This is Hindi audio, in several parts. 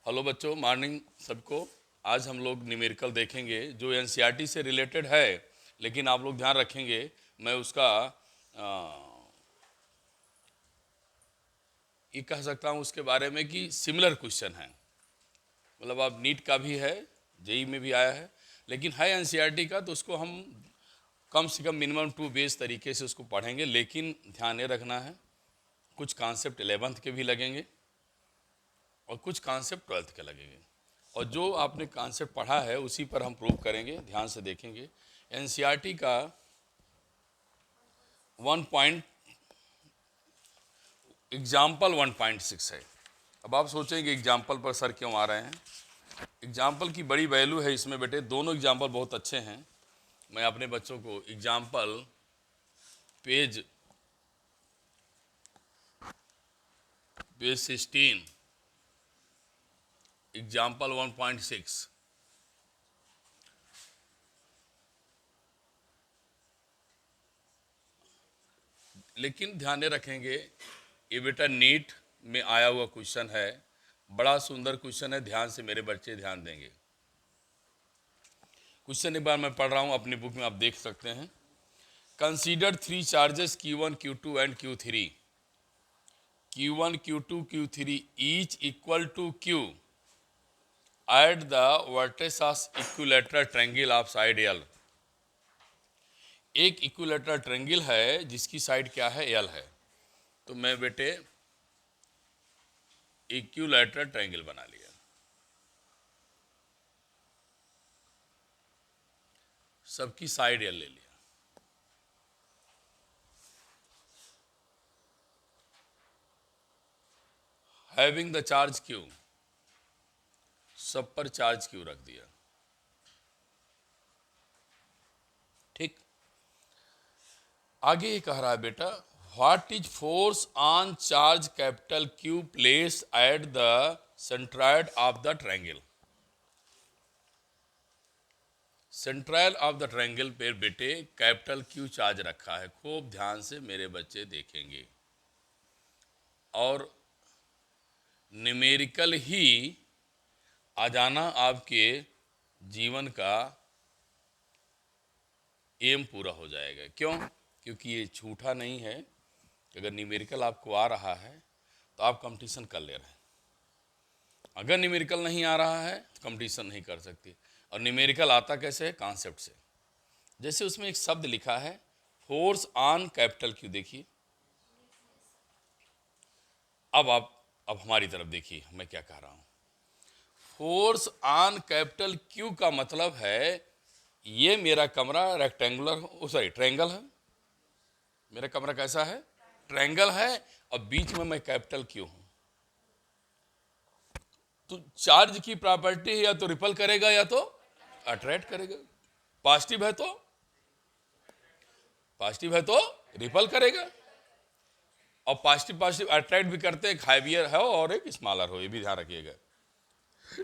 हेलो बच्चों, मॉर्निंग सबको। आज हम लोग न्यूमेरिकल देखेंगे जो एनसीईआरटी से रिलेटेड है, लेकिन आप लोग ध्यान रखेंगे मैं उसका ये कह सकता हूँ उसके बारे में कि सिमिलर क्वेश्चन है। मतलब अब नीट का भी है, जेई में भी आया है, लेकिन है एनसीईआरटी का, तो उसको हम कम से कम मिनिमम 2 बेस तरीके से उसको पढ़ेंगे। लेकिन ध्यान ये रखना है, कुछ कॉन्सेप्ट 11th के भी लगेंगे और कुछ कॉन्सेप्ट 12th के लगेंगे, और जो आपने कॉन्सेप्ट पढ़ा है उसी पर हम प्रूव करेंगे। ध्यान से देखेंगे। एनसीईआरटी का 1 पॉइंट एग्जाम्पल 1.6 है। अब आप सोचेंगे एग्जाम्पल पर सर क्यों आ रहे हैं। एग्जाम्पल की बड़ी वैल्यू है इसमें बेटे, दोनों एग्जाम्पल बहुत अच्छे हैं। मैं अपने बच्चों को एग्जाम्पल पेज 16 एग्जाम्पल 1.6, लेकिन ध्यान रखेंगे ये बेटा नीट में आया हुआ क्वेश्चन है, बड़ा सुंदर क्वेश्चन है। ध्यान से मेरे बच्चे ध्यान देंगे। क्वेश्चन एक बार मैं पढ़ रहा हूँ, अपनी बुक में आप देख सकते हैं। Consider 3 charges Q1, Q2 and Q3। Q1, Q2, Q3 each equal to Q at the vertex of equilateral triangle of side L। एक इक्विलेटरल ट्रायंगल है जिसकी साइड क्या है, L है। तो मैं बेटे इक्विलेटरल ट्रायंगल बना लिया, सबकी साइड L ले लिया। हैविंग द चार्ज Q, सब पर चार्ज Q रख दिया। ठीक, आगे ये कह रहा है बेटा, what is force on charge capital Q place at the centroid of the triangle. Centroid of the triangle पे बेटे कैपिटल Q चार्ज रखा है। खूब ध्यान से मेरे बच्चे देखेंगे, और न्यूमेरिकल ही आ जाना आपके जीवन का एम पूरा हो जाएगा। क्यों? क्योंकि ये झूठा नहीं है। अगर न्यूमेरिकल आपको आ रहा है तो आप कंपटीशन कर ले रहे हैं, अगर न्यूमेरिकल नहीं आ रहा है तो कंपटीशन नहीं कर सकते। और न्यूमेरिकल आता कैसे है, कॉन्सेप्ट से। जैसे उसमें एक शब्द लिखा है फोर्स ऑन कैपिटल Q, देखिए। अब हमारी तरफ देखिए मैं क्या कह रहा हूं। फोर्स ऑन कैपिटल Q का मतलब है ये मेरा कमरा रेक्टेंगुलर, सॉरी ट्रायंगल है। मेरा कमरा कैसा है, ट्रायंगल है, और बीच में मैं कैपिटल Q हूं। तो चार्ज की प्रॉपर्टी है, या तो रिपल करेगा या तो अट्रैक्ट करेगा। पॉजिटिव है तो रिपल करेगा, और पॉजिटिव पॉजिटिव अट्रैक्ट भी करते हैं। एक हाइवियर है और एक स्मॉलर हो, ये भी ध्यान रखिएगा,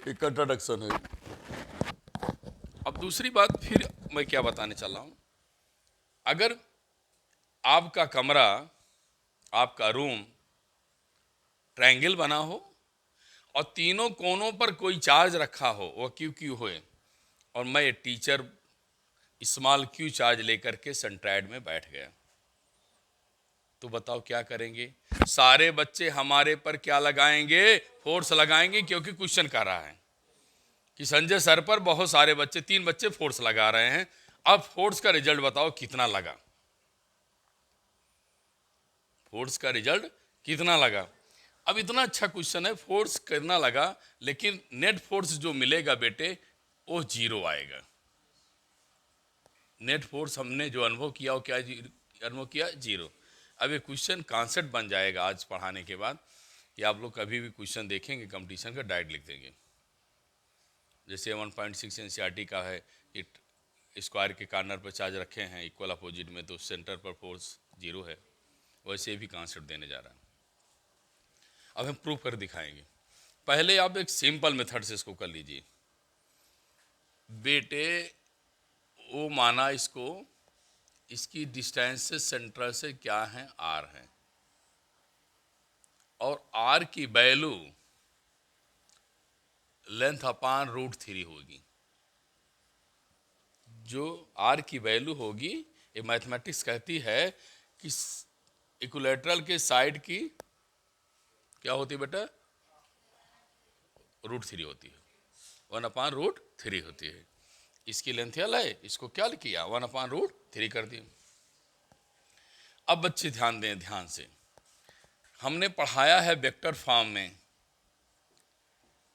एक कंट्राडिक्शन है। अब दूसरी बात फिर मैं क्या बताने चल रहा हूं। अगर आपका कमरा, आपका रूम ट्रायंगल बना हो और तीनों कोनों पर कोई चार्ज रखा हो, वो Q होए, और मैं टीचर स्मॉल Q चार्ज लेकर के सेंट्रॉयड में बैठ गया, तो बताओ क्या करेंगे। सारे बच्चे हमारे पर क्या लगाएंगे, फोर्स लगाएंगे, क्योंकि क्वेश्चन कर रहा है कि संजय सर पर बहुत सारे बच्चे, 3 बच्चे फोर्स लगा रहे हैं। अब फोर्स का रिजल्ट बताओ कितना लगा, फोर्स का रिजल्ट कितना लगा। अब इतना अच्छा क्वेश्चन है, फोर्स कितना लगा, लेकिन नेट फोर्स जो मिलेगा बेटे वो 0 आएगा। नेट फोर्स हमने जो अनुभव किया वो क्या अनुभव किया, 0। अब ये क्वेश्चन कॉन्सेप्ट बन जाएगा आज पढ़ाने के बाद, कि आप लोग कभी भी क्वेश्चन देखेंगे कंपटीशन का डायरेक्ट लिख देंगे। जैसे 1.6 एनसीईआरटी का है कि स्क्वायर के कॉर्नर पर चार्ज रखे हैं इक्वल अपोजिट में, तो सेंटर पर फोर्स 0 है। वैसे भी कॉन्सेप्ट देने जा रहा है। अब हम प्रूव कर दिखाएंगे। पहले आप एक सिंपल मेथड से इसको कर लीजिए बेटे। वो माना इसको, इसकी डिस्टेंस से सेंटर से क्या है, R है, और R की वैल्यू लेंथ अपान √3 होगी। जो आर की वैल्यू होगी, ये मैथमेटिक्स कहती है कि इक्विलेटरल के साइड की क्या होती है बेटा, √3 होती है, 1/√3 होती है। इसकी लेंथ एल है, इसको क्या किया, 1/√3 कर दिया। अब बच्चे ध्यान दें, ध्यान से, हमने पढ़ाया है वेक्टर फॉर्म में,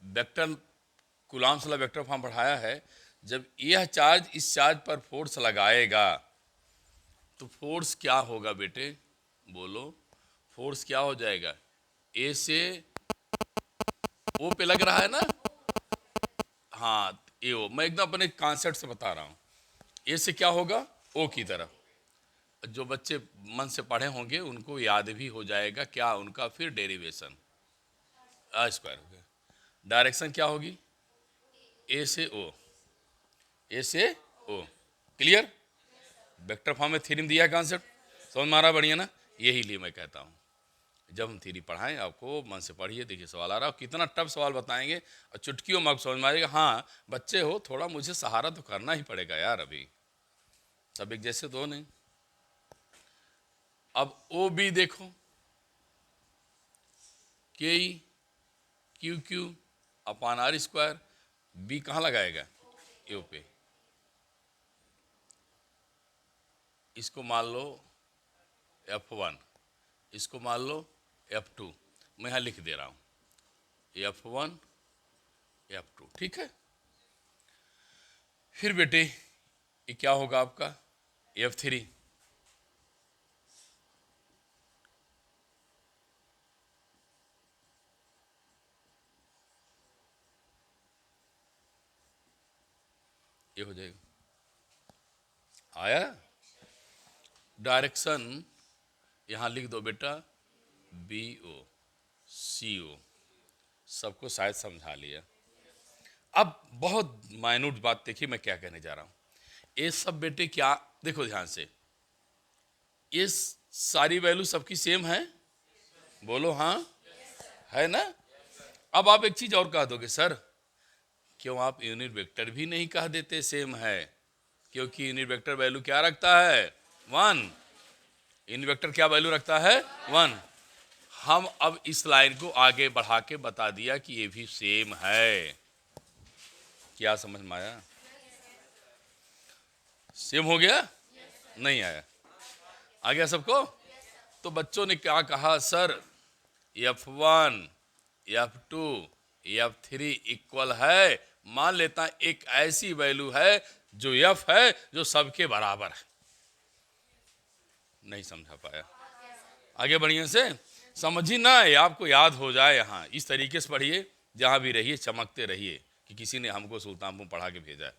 वेक्टर कूलॉम्स वाला वेक्टर फॉर्म पढ़ाया है। जब यह चार्ज इस चार्ज पर फोर्स लगाएगा तो फोर्स क्या होगा बेटे, बोलो, फोर्स क्या हो जाएगा, ए से ओ पे लग रहा है ना, हाँ ए ओ, मैं एकदम अपने कॉन्सेप्ट से बता रहा हूँ। ए से क्या होगा, ओ की तरफ। जो बच्चे मन से पढ़े होंगे उनको याद भी हो जाएगा क्या, उनका फिर डेरिवेशन आ स्क्वायर हो गया। डायरेक्शन क्या होगी, ए से ओ, ए से ओ, क्लियर। वेक्टर फॉर्म में थ्योरम दिया है, कॉन्सेप्ट समझ में आ रहा, बढ़िया ना। यही लिए मैं कहता हूँ जब हम थ्योरी पढ़ाएं आपको मन से पढ़िए, देखिए सवाल आ रहा है, कितना टफ सवाल बताएंगे और चुटकियों में आप समझ में आएगा। हाँ बच्चे हो, थोड़ा मुझे सहारा तो करना ही पड़ेगा यार, अभी सब एक जैसे तो नहीं। अब ओ बी देखो, k e q q upon r square, B कहाँ लगाएगा, ए पे। इसको मान लो F1, इसको मान लो F2, मैं यहाँ लिख दे रहा हूँ F1 F2, ठीक है। फिर बेटे ये क्या होगा आपका F3, ये हो जाएगा, आया। डायरेक्शन यहाँ लिख दो बेटा BO CO, सबको शायद समझा लिया। अब बहुत माइन्यूट बात देखिए मैं क्या कहने जा रहा हूँ। ये सब बेटे क्या, देखो ध्यान से, ये सारी वैल्यू सबकी सेम है, बोलो हाँ, है ना। अब आप एक चीज और कह दोगे, सर क्यों आप यूनिट वेक्टर भी नहीं कह देते सेम है, क्योंकि यूनिट वेक्टर वैल्यू क्या रखता है, 1। यूनिट वेक्टर क्या वैल्यू रखता है, 1। हम अब इस लाइन को आगे बढ़ा के बता दिया कि ये भी सेम है। क्या समझ में आया, सेम हो गया, नहीं आया, आ गया सबको। तो बच्चों ने क्या कहा, sir F1 F2 F3 equal है, मान लेता एक ऐसी वैल्यू है जो F है जो सबके बराबर है। नहीं समझा पाया, आगे बढ़िए से समझी ना, ये आपको याद हो जाए। यहाँ इस तरीके से पढ़िए, जहां भी रहिए चमकते रहिए कि किसी ने हमको सुल्तानपुर पढ़ा के भेजा है।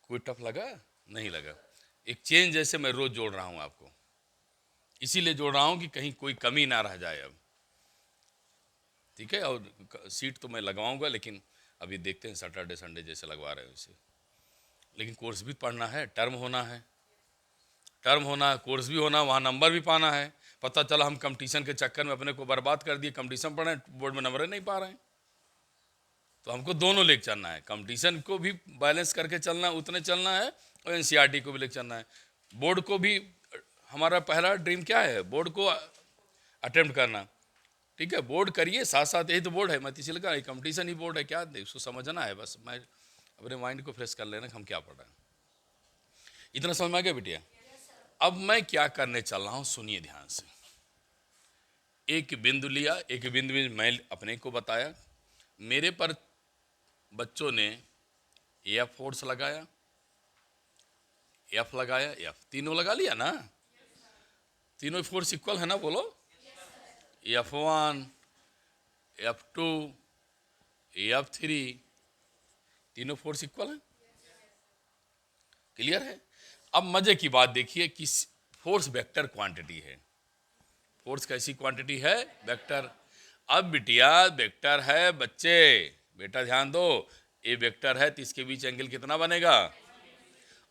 कोई टफ लगा, नहीं लगा। एक चेंज जैसे मैं रोज जोड़ रहा हूं आपको, इसीलिए जोड़ रहा हूं कि कहीं कोई कमी ना रह जाए अब, ठीक है। और सीट तो मैं लगवाऊंगा, लेकिन अभी देखते हैं सैटरडे संडे जैसे लगवा रहे हैं उसे। लेकिन कोर्स भी पढ़ना है, टर्म होना है, टर्म होना है, कोर्स भी होना, वहाँ नंबर भी पाना है। पता चला हम कंपटीशन के चक्कर में अपने को बर्बाद कर दिए, कंपटीशन पढ़ रहे हैं, बोर्ड में नंबर नहीं पा रहे हैं। तो हमको दोनों लेके चलना है, कंपटीशन को भी बैलेंस करके चलना है, उतने चलना है, और एनसीईआरटी को भी लेके चलना है। बोर्ड को भी, हमारा पहला ड्रीम क्या है, बोर्ड को अटेम्प्ट करना, ठीक है। बोर्ड करिए, साथ साथ यही तो बोर्ड है, मैं इसलिए कहा कंपटीशन ही बोर्ड है, क्या उसको समझना है, बस मैं अपने माइंड को फ्रेश कर लेना कि हम क्या पढ़ रहे हैं। इतना समझ में आ गया बिटिया। अब मैं क्या करने चल रहा हूं, सुनिए ध्यान से। एक बिंदु लिया, एक बिंदु में मैं अपने को बताया, मेरे पर बच्चों ने F फोर्स लगाया, F लगाया, F तीनों लगा लिया ना, तीनों फोर्स इक्वल है ना, बोलो। F1 F2 F3 तीनों फोर्स इक्वल है, क्लियर है। अब मजे की बात देखिए कि फोर्स वेक्टर क्वांटिटी है। फोर्स कैसी क्वांटिटी है, वेक्टर। अब बिटिया वेक्टर है, बच्चे बेटा ध्यान दो, ये वेक्टर है तो इसके बीच एंगल कितना बनेगा,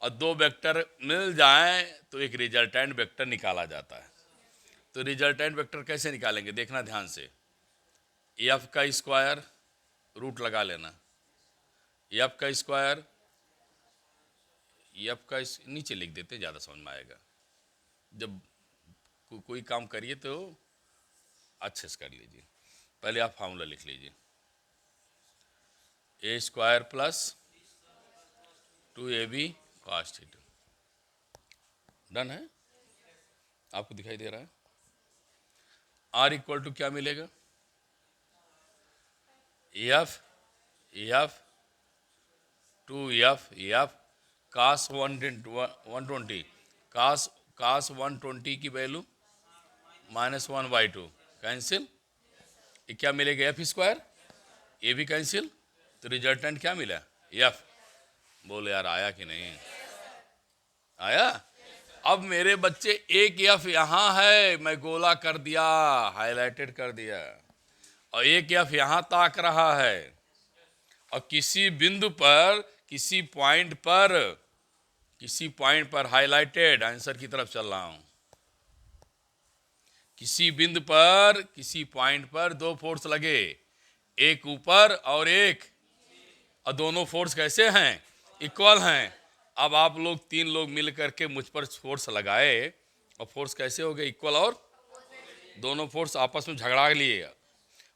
और दो वेक्टर मिल जाएं तो एक रिजल्टेंट वेक्टर निकाला जाता है। तो रिजल्टेंट वेक्टर कैसे निकालेंगे, देखना ध्यान से। एफ का स्क्वायर रूट लगा लेना, एफ का स्क्वायर, एफ का नीचे लिख देते, ज़्यादा समझ में आएगा। जब कोई काम करिए तो अच्छे से कर लीजिए। पहले आप फार्मूला लिख लीजिए, A square plus 2ab cos theta. Done है, आपको दिखाई दे रहा है। आर इक्वल टू क्या मिलेगा, F F 2f cos 120 cos 120 की वैल्यू -1/2 कैंसिल, ये क्या मिलेगा एफ स्क्वायर, ये भी कैंसिल, तो रिजल्टेंट क्या मिला एफ। बोले यार आया कि नहीं आया। अब मेरे बच्चे एक एफ यहां है, मैं गोला कर दिया, हाईलाइटेड कर दिया, और एक एफ यहां ताक रहा है, और किसी बिंदु पर, किसी पॉइंट पर हाईलाइटेड आंसर की तरफ चल रहा हूं। किसी बिंदु पर, किसी पॉइंट पर दो फोर्स लगे, एक ऊपर और एक, और दोनों फोर्स कैसे हैं, इक्वल हैं। अब आप लोग 3 लोग मिल करके मुझ पर फोर्स लगाए, और फोर्स कैसे हो गए, इक्वल, और दोनों फोर्स आपस में झगड़ा लिए,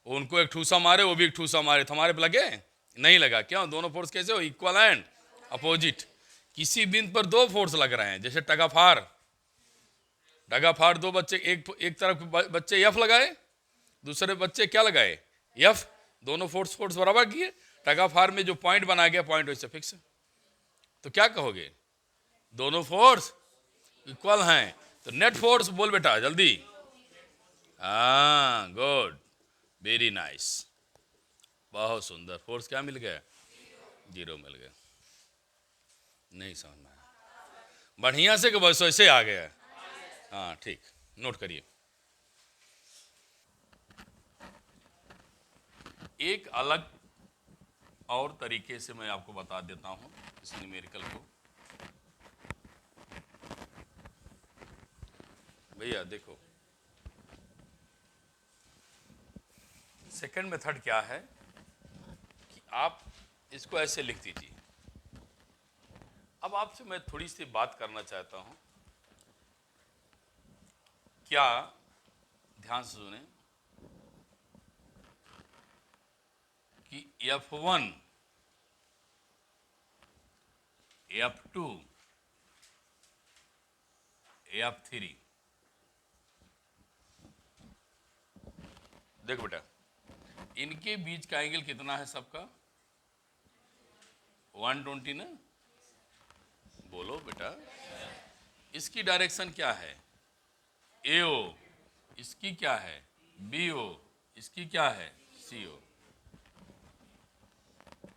उनको एक ठूसा मारे, वो भी एक ठूसा मारे, तुम्हारे पे लगे नहीं लगा, क्यों, दोनों फोर्स कैसे हो, इक्वल एंड अपोजिट। किसी बिंदु पर दो फोर्स लग रहे हैं, जैसे टगाफार दो बच्चे, एक तरफ बच्चे एफ लगाए, दूसरे बच्चे क्या लगाए एफ, दोनों फोर्स बराबर किए, टगाफार में जो पॉइंट बना गया पॉइंट वैसे फिक्स है। तो क्या कहोगे, दोनों फोर्स इक्वल हैं, तो नेट फोर्स बोल बेटा जल्दी। हाँ गुड, वेरी नाइस, बहुत सुंदर। फोर्स क्या मिल गया, 0 मिल गया। नहीं समझ में आया, बढ़िया से कि बस ऐसे आ गया। हाँ ठीक, नोट करिए। एक अलग और तरीके से मैं आपको बता देता हूं इस न्यूमेरिकल को। भैया देखो, सेकंड मेथड क्या है कि आप इसको ऐसे लिख दीजिए। अब आपसे मैं थोड़ी सी बात करना चाहता हूं, क्या, ध्यान से सुने, कि F1 F2 F3, देखो बेटा, इनके बीच का एंगल कितना है सबका, 120 ना, बोलो बेटा। इसकी डायरेक्शन क्या है, AO, इसकी क्या है BO, इसकी क्या है CO।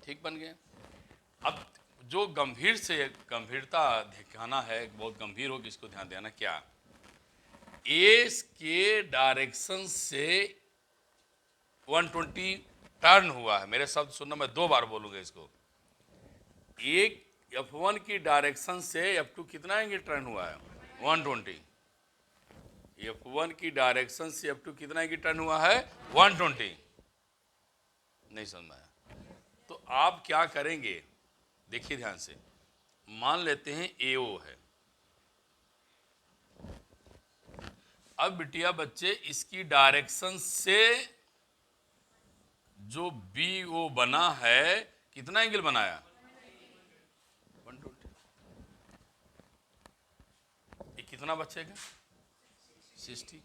ठीक बन गया। अब जो गंभीरता दिखाना है, बहुत गंभीर हो, इसको ध्यान देना, क्या ए के डायरेक्शन से 120 टर्न हुआ है। मेरे शब्द सुनना, मैं 2 बार बोलूंगा इसको। एक F1 की डायरेक्शन से F2 कितना एंगल टर्न हुआ है, 120। F1 की डायरेक्शन से F2 कितना एंगल टर्न हुआ है, 120। नहीं समझ में आया, तो आप क्या करेंगे, देखिए ध्यान से, मान लेते हैं AO है। अब बिटिया बच्चे, इसकी डायरेक्शन से जो BO बना है, कितना एंगल बनाया, 120। ये कितना बचेगा, 60।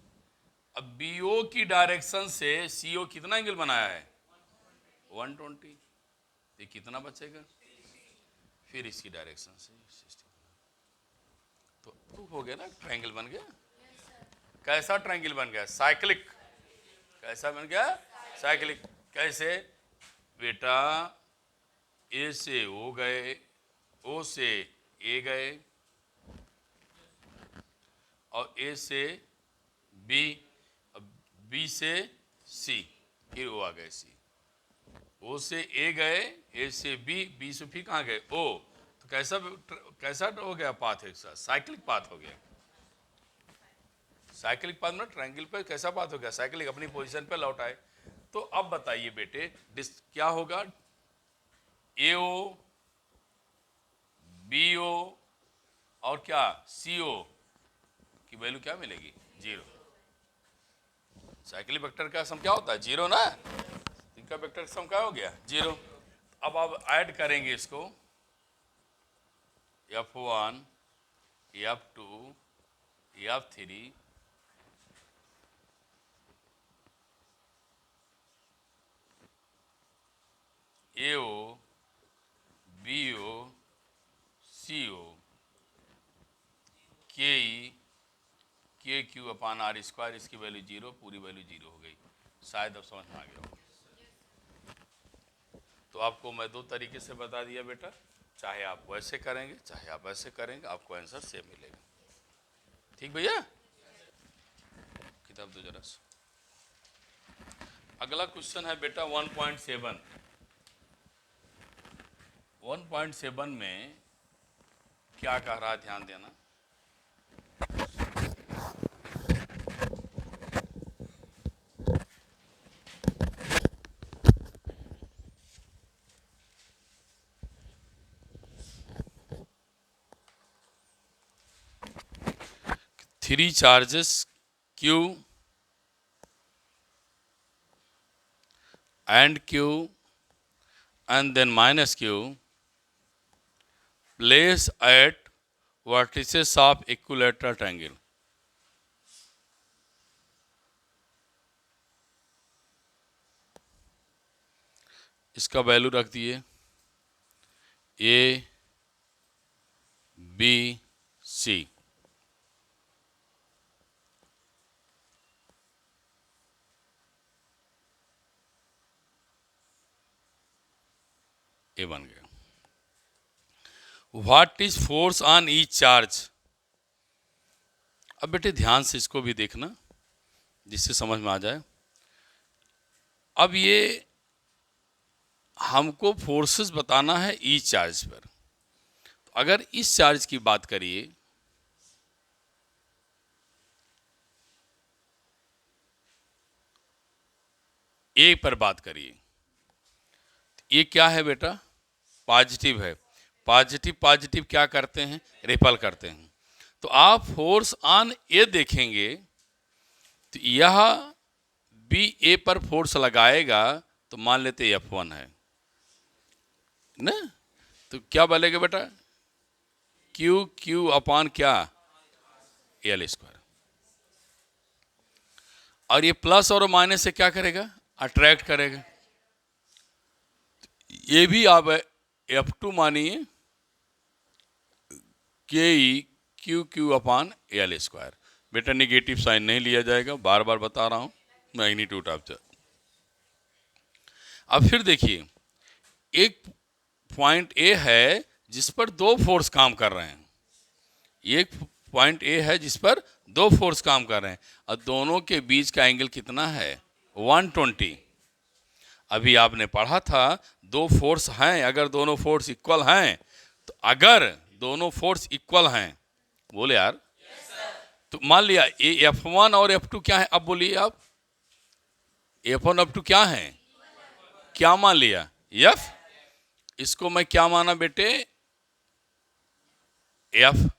अब BO की डायरेक्शन से CO कितना एंगल बनाया है, 120। ये कितना बचेगा, फिर इसकी डायरेक्शन से 60। तो प्रूफ हो गया ना, ट्रायंगल बन गया। कैसा ट्रायंगल बन गया, साइक्लिक। कैसा बन गया, साइक्लिक। कैसे बेटा, A से O गए, O से A गए, और A से B, B से C, फिर O आ गए C। O से A गए, A से B, B से फिर कहाँ गए O। तो कैसा हो गया पाथ, एक साथ साइक्लिक पाथ हो गया। साइक्लिक पाथ में ट्रायंगल पे कैसा पाथ हो गया, साइक्लिक, अपनी पोजीशन पे लौट आए। तो अब बताइए बेटे क्या होगा, AO BO और क्या CO की वैल्यू क्या मिलेगी, 0। साइक्लिक वेक्टर का सम क्या होता है, 0 ना, इनका वेक्टर सम क्या हो गया, 0। अब आप ऐड करेंगे इसको, F1 F2 F3 AO BO CO KE KQ अपान R स्क्वायर, इसकी वैल्यू 0, पूरी वैल्यू 0 हो गई। शायद अब समझ में आ गया हो। तो आपको मैं दो तरीके से बता दिया बेटा, चाहे आप वैसे करेंगे चाहे आप ऐसे करेंगे, आपको आंसर सेम मिलेगा। ठीक भैया, किताब दो जरा से। अगला क्वेश्चन है बेटा 1.7। 1.7 में क्या कह रहा है, ध्यान देना। Three charges Q and Q and then minus Q placed at vertices of equilateral triangle. इसका वैल्यू रख दिए A B C। ए बन गया। What is force on each charge. अब बेटे ध्यान से इसको भी देखना जिससे समझ में आ जाए। अब ये हमको फोर्सेस बताना है ईच चार्ज पर। तो अगर इस चार्ज की बात करिए, ए पर बात करिए, ये क्या है बेटा, पॉजिटिव है। पॉजिटिव पॉजिटिव क्या करते हैं, रिपल करते हैं। तो आप फोर्स ऑन ए देखेंगे तो यह बी ए पर फोर्स लगाएगा तो मान लेते F1 है ना, तो क्या बोलेगा बेटा, क्यू क्यू अपान क्या, L स्क्वायर। और ये प्लस और माइनस से क्या करेगा, अट्रैक्ट करेगा। ये भी आप F2 मानिए के ई क्यू क्यू अपान L स्क्वायर। बेटा निगेटिव साइन नहीं लिया जाएगा, बार बार बता रहा हूं, मैग्नीट्यूड ऑफ द। अब फिर देखिए, एक पॉइंट ए है जिस पर दो फोर्स काम कर रहे हैं। एक पॉइंट ए है जिस पर दो फोर्स काम कर रहे हैं और दोनों के बीच का एंगल कितना है, 120। अभी आपने पढ़ा था दो फोर्स हैं, अगर दोनों फोर्स इक्वल हैं, तो अगर दोनों फोर्स इक्वल हैं, बोले यार, तो मान लिया F1 और F2 क्या है। अब बोलिए आप, F1 F2 क्या है, क्या मान लिया, F। इसको मैं क्या माना बेटे, F।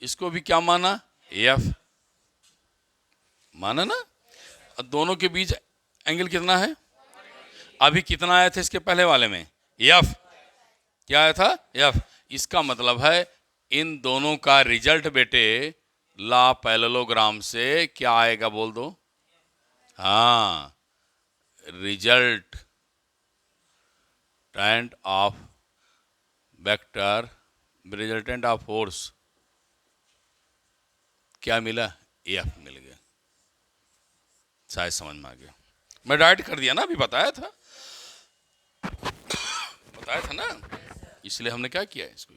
इसको भी क्या माना, F माना ना। और दोनों के बीच एंगल कितना है, अभी कितना आया था इसके पहले वाले में, F। क्या आया था, F। इसका मतलब है इन दोनों का रिजल्ट बेटे ला पैरेललोग्राम से क्या आएगा, बोल दो, हाँ, result resultant of vector, resultant of force क्या मिला, F मिल गया। शायद समझ में आ गया, मैं डायरेक्ट कर दिया ना, अभी बताया था ना, इसलिए हमने क्या किया, इसको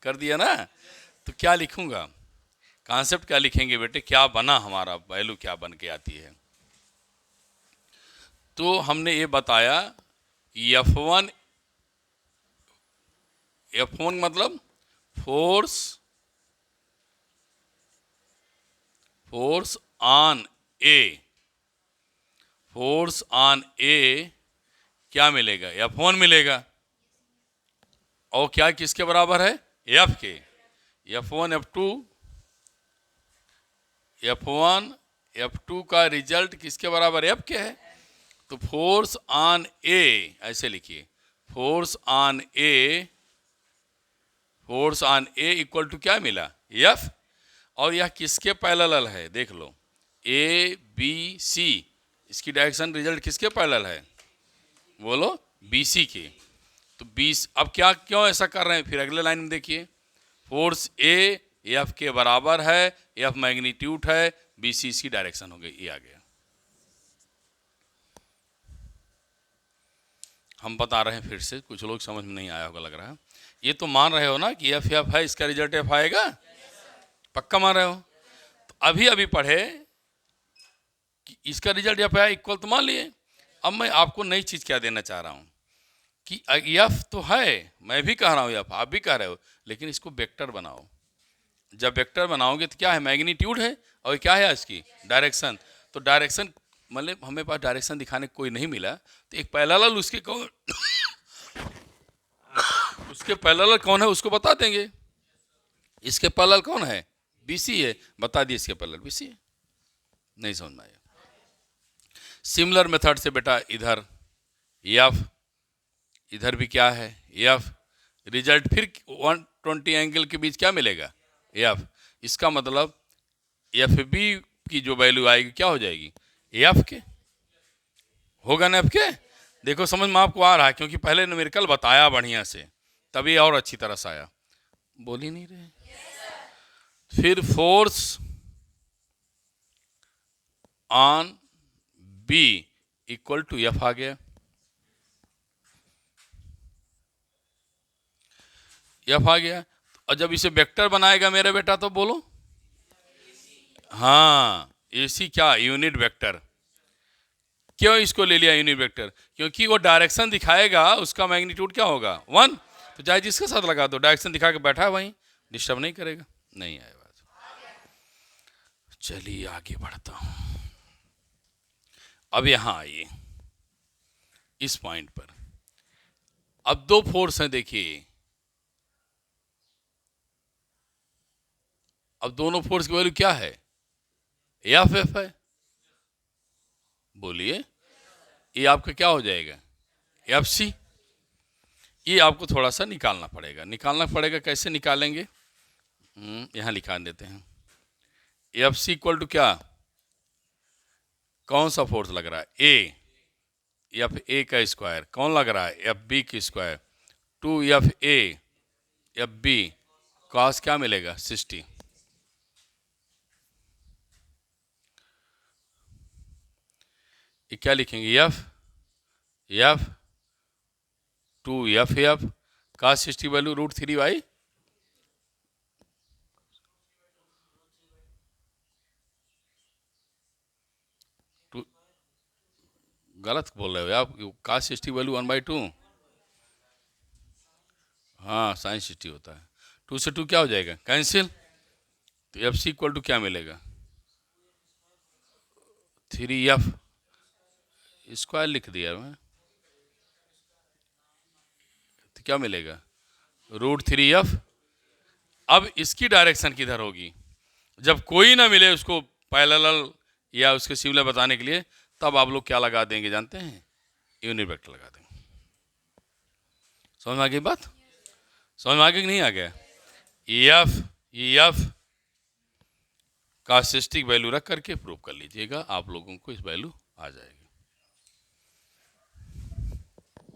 कर दिया ना। तो क्या लिखूंगा, कॉन्सेप्ट क्या लिखेंगे बेटे, क्या बना हमारा वैल्यू, क्या बन के आती है। तो हमने ये बताया कि F1 मतलब force on A force on A क्या मिलेगा? F1 मिलेगा। और क्या किसके बराबर है? F के। F1 F2 का रिजल्ट किसके बराबर? F के है। तो फोर्स ऑन ए ऐसे लिखिए, force on A equal to क्या मिला? F। और यह किसके पैरेलल है? देख लो, ए बी सी, इसकी डायरेक्शन रिजल्ट किसके पैरेलल है? बोलो, BC के। तो 20, अब क्या क्यों ऐसा कर रहे हैं? फिर अगले लाइन में देखिए, फोर्स ए F के बराबर है, F मैग्नीट्यूड है, BC इसकी डायरेक्शन हो गई। ये आ गया। हम बता रहे हैं फिर से, कुछ लोग समझ में नहीं आया होगा लग रहा है। ये तो मान रहे हो ना कि F है, इसका रिजल्ट F आएगा? पक्का मान रहे हो? तो अभी पढ़े कि इसका रिजल्ट F आया, इक्वल तो मान लिए। अब मैं आपको नई चीज क्या देना चाह रहा हूं कि F तो है, मैं भी कह रहा हूं F, आप भी कह रहे हो, लेकिन इसको वेक्टर बनाओ। जब वेक्टर बनाओगे तो क्या है? मैग्नीट्यूड है, और क्या है इसकी? डायरेक्शन। तो डायरेक्शन मतलब हमें पास डायरेक्शन दिखाने कोई नहीं मिला, तो एक पैरेलल उसके कौन उसके पैरेलल कौन है उसको बता देंगे। इसके पैरेलल कौन है? BC है, बता दिए इसके पैरेलल BC है। नहीं समझ में आया? सिमिलर मेथड से बेटा इधर F, इधर भी क्या है? F। रिजल्ट फिर 120 एंगल के बीच क्या मिलेगा? F। इसका मतलब FB की जो वैल्यू आएगी क्या हो जाएगी? F के होगा ना? F के। देखो समझ में आपको आ रहा है, क्योंकि पहले न्यूमेरिकल बताया बढ़िया से, तभी और अच्छी तरह से आया। बोल ही नहीं रहे। फिर force on B equal to F आ गया। F आ गया। और जब इसे वेक्टर बनाएगा मेरा बेटा तो बोलो, हाँ, AC क्या? Unit vector. क्यों इसको ले लिया यूनिट वेक्टर? क्योंकि वो डायरेक्शन दिखाएगा, उसका मैग्नीट्यूड क्या होगा? 1। तो चाहे जिसके साथ लगा दो, डायरेक्शन दिखा के बैठा है वहीं, डिस्टर्ब नहीं करेगा। नहीं आया बात। चलिए आगे बढ़ता हूं। अब यहां आइए इस पॉइंट पर। अब दो फोर्स हैं, देखिए। अब दोनों फोर्स की वैल्यू क्या है? F है। बोलिए, ये आपका क्या हो जाएगा? FC। ये आपको थोड़ा सा निकालना पड़ेगा। कैसे निकालेंगे? यहां लिखा देते हैं। FC इक्वल टू क्या? कौन सा फोर्स लग रहा है? A। FA का स्क्वायर। कौन लग रहा है? FB की स्क्वायर। 2FA FB कॉस क्या मिलेगा? 60। ये क्या लिखेंगे? F 2FF cos 60 वैल्यू √3/, गलत बोल रहे हो आप। cos 60 value 1/2। हाँ, sin 60 होता है। 2 से 2 क्या हो जाएगा? कैंसिल। तो FC इक्वल टू क्या मिलेगा? 3F स्क्वायर लिख दिया मैं, तो क्या मिलेगा? √3F। अब इसकी डायरेक्शन किधर होगी? जब कोई ना मिले उसको पैरेलल या उसके सिमिलर बताने के लिए, तब आप लोग क्या लगा देंगे जानते हैं? यूनिट वेक्टर लगा देंगे। समझ में आ गई बात? समझ में आ गया कि नहीं आ गया? F का स्टैटिस्टिक वैल्यू रख करके प्रूव कर लीजिएगा, आप लोगों को इस वैल्यू आ जाएगी।